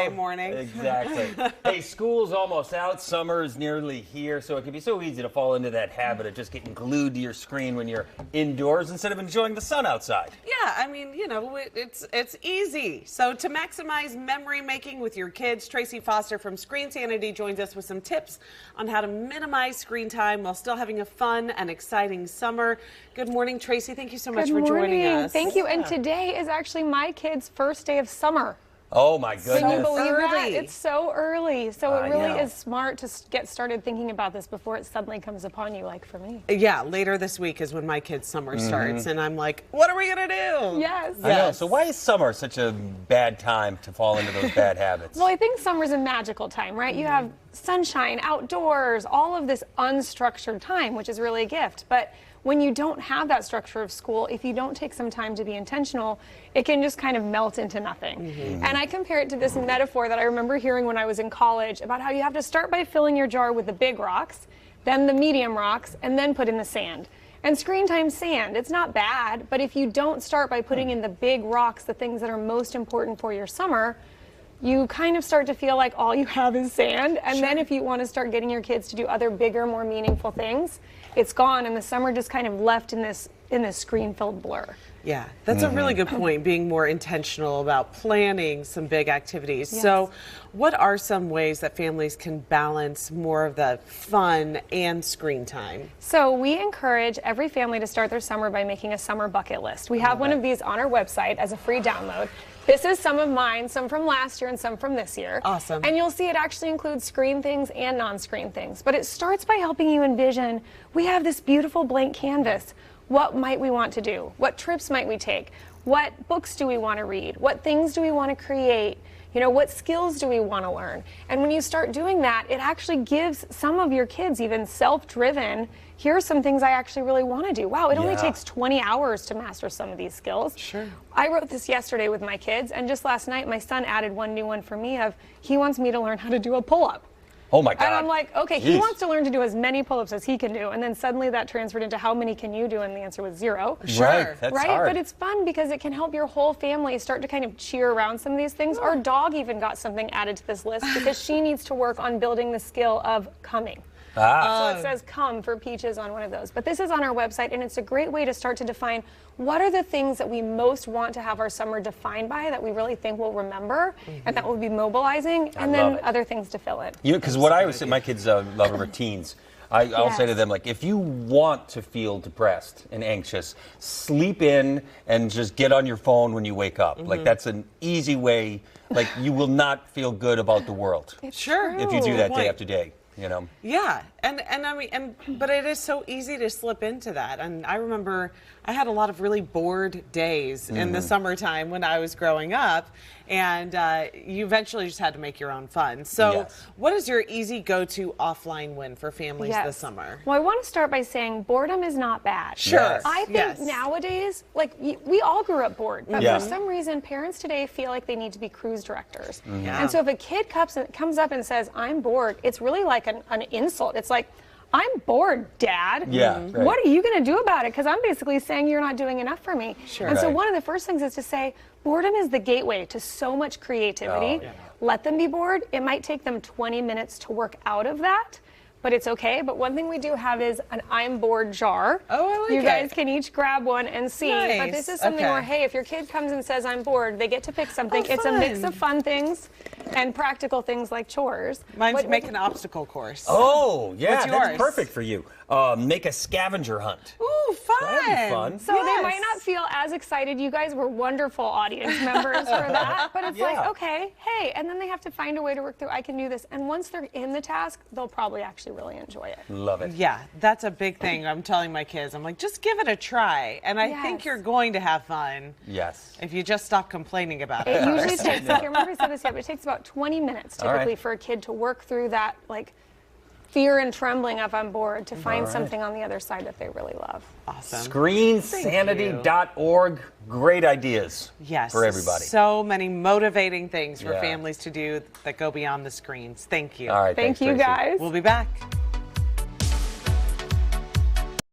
Monday morning. Exactly. Hey, school's almost out. Summer is nearly here, so it can be so easy to fall into that habit of just getting glued to your screen when you're indoors instead of enjoying the sun outside. Yeah, I mean, you know, it's easy. So to maximize memory making with your kids, Tracy Foster from Screen Sanity joins us with some tips on how to minimize screen time while still having a fun and exciting summer. Good morning, Tracy. Thank you so much for joining us. Thank you. And today is actually my kids' first day of summer. Oh my goodness. Can you believe that? It's so early. So it really is smart to get started thinking about this before it suddenly comes upon you, like for me. Yeah, later this week is when my kids' summer starts, and I'm like, what are we going to do? Yes. I know. So why is summer such a bad time to fall into those bad habits? Well, I think summer's a magical time, right? You have sunshine, outdoors, all of this unstructured time, which is really a gift. But when you don't have that structure of school, if you don't take some time to be intentional, it can just kind of melt into nothing. And I compare it to this metaphor that I remember hearing when I was in college about how you have to start by filling your jar with the big rocks, then the medium rocks, and then put in the sand. And screen time's sand. It's not bad, but if you don't start by putting in the big rocks, the things that are most important for your summer, you kind of start to feel like all you have is sand. And then if you want to start getting your kids to do other bigger, more meaningful things, it's gone, and the summer just kind of left in this screen-filled blur. Yeah, that's a really good point, being more intentional about planning some big activities. Yes. So what are some ways that families can balance more of the fun and screen time? So we encourage every family to start their summer by making a summer bucket list. We have one of these on our website as a free download. This is some of mine, some from last year and some from this year. Awesome. And you'll see it actually includes screen things and non-screen things. But it starts by helping you envision, we have this beautiful blank canvas. What might we want to do? What trips might we take? What books do we want to read? What things do we want to create? You know, what skills do we want to learn? And when you start doing that, it actually gives some of your kids, even self-driven, here are some things I actually really want to do. Wow, it only takes 20 hours to master some of these skills. Sure. I wrote this yesterday with my kids, and just last night, my son added one new one for me of, he wants me to learn how to do a pull-up. Oh my God. And I'm like, okay, he wants to learn to do as many pull-ups as he can do. And then suddenly that transferred into how many can you do? And the answer was 0. Sure. Right, that's hard. But it's fun because it can help your whole family start to kind of cheer around some of these things. Our dog even got something added to this list because she needs to work on building the skill of coming. So it says come for Peaches on one of those. But this is on our website, and it's a great way to start to define what are the things that we most want to have our summer defined by, that we really think we'll remember, and that will be mobilizing, and then other things to fill in. You know, because what I always say, my kids love routines. I'll say to them, like, if you want to feel depressed and anxious, sleep in and just get on your phone when you wake up. Like, that's an easy way. Like, you will not feel good about the world. Sure. If you do that day after day. You know. Yeah, and I mean, but it is so easy to slip into that. And I remember I had a lot of really bored days in the summertime when I was growing up, and you eventually just had to make your own fun. So what is your easy go-to offline win for families this summer? Well, I want to start by saying boredom is not bad. Sure. I think nowadays, like, we all grew up bored, but for some reason, parents today feel like they need to be cruise directors. And so if a kid comes up and says, I'm bored, it's really like an insult. It's like, I'm bored, Dad. What are you going to do about it? Because I'm basically saying you're not doing enough for me. And so one of the first things is to say, boredom is the gateway to so much creativity. Let them be bored. It might take them 20 minutes to work out of that, but it's okay. But one thing we do have is an I'm bored jar. Oh, I like You guys can each grab one and see. Nice. But this is something where, hey, if your kid comes and says I'm bored, they get to pick something. It's a mix of fun things and practical things like chores. Mine's make an obstacle course. Oh, yeah, What's yours? that's perfect for you. Make a scavenger hunt. Ooh, fun. That'd be fun. So they might not feel as excited. You guys were wonderful audience members for that. But it's like, okay, hey, and then they have to find a way to work through, I can do this. And once they're in the task, they'll probably actually really enjoy it. Love it. Yeah, that's a big thing. I'm telling my kids, I'm like, just give it a try. And I think you're going to have fun. Yes. If you just stop complaining about it. It usually takes, I can't remember if I said this yet, but it takes about 20 minutes typically for a kid to work through that, like, fear and trembling of I'm bored, to find something on the other side that they really love. Awesome. Screensanity.org. Great ideas for everybody. So many motivating things for families to do that go beyond the screens. Thank you. All right, Thank thanks, you, Tracy. guys. We'll be back.